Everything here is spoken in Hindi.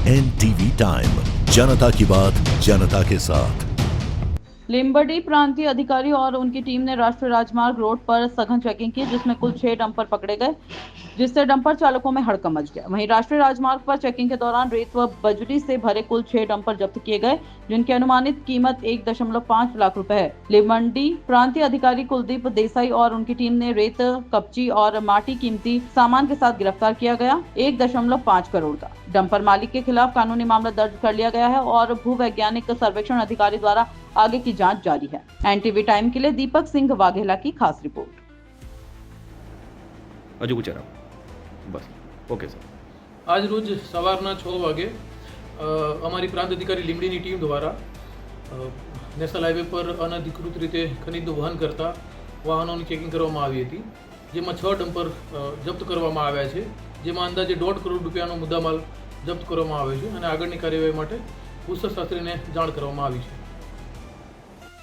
NTV टाइम, जनता की बात जनता के साथ। लिम्बर्टी प्रांतीय अधिकारी और उनकी टीम ने राष्ट्रीय राजमार्ग रोड पर सघन चेकिंग की, जिसमें कुल 6 डंपर पकड़े गए, जिससे डंपर चालकों में हड़कंप मच गया। वहीं राष्ट्रीय राजमार्ग पर चेकिंग के दौरान रेत व बजरी से भरे कुल 6 डंपर जब्त किए गए, जिनकी अनुमानित कीमत 1.5 लाख रुपए है। लिम्बर्टी प्रांतीय अधिकारी कुलदीप देसाई और उनकी टीम ने रेत, कपची और माटी कीमती सामान के साथ गिरफ्तार किया गया 1.5 करोड़ का। डंपर मालिक के खिलाफ कानूनी मामला दर्ज कर लिया गया है और भूवैज्ञानिक सर्वेक्षण अधिकारी द्वारा आगे की जांच जारी है। एनटीवी टाइम के लिए दीपक सिंह वाघेला की खास रिपोर्ट। હજુ પૂછે બસ ઓકે સર। આજ રોજ સવારના 6 વાગે અમારી પ્રાંત અધિકારી લીંબડીની ટીમ દ્વારા નેશનલ હાઈવે પર અનધિકૃત રીતે ખનીજનું વહન કરતા વાહનોની ચેકિંગ કરવામાં આવી હતી, જેમાં 6 ડમ્પર જપ્ત કરવામાં આવ્યા છે, જેમાં અંદાજે 1.5 કરોડ રૂપિયાનો મુદ્દામાલ જપ્ત કરવામાં આવ્યો છે અને આગળની કાર્યવાહી માટે ભૂસ્તર શાસ્ત્રીને જાણ કરવામાં આવી છે।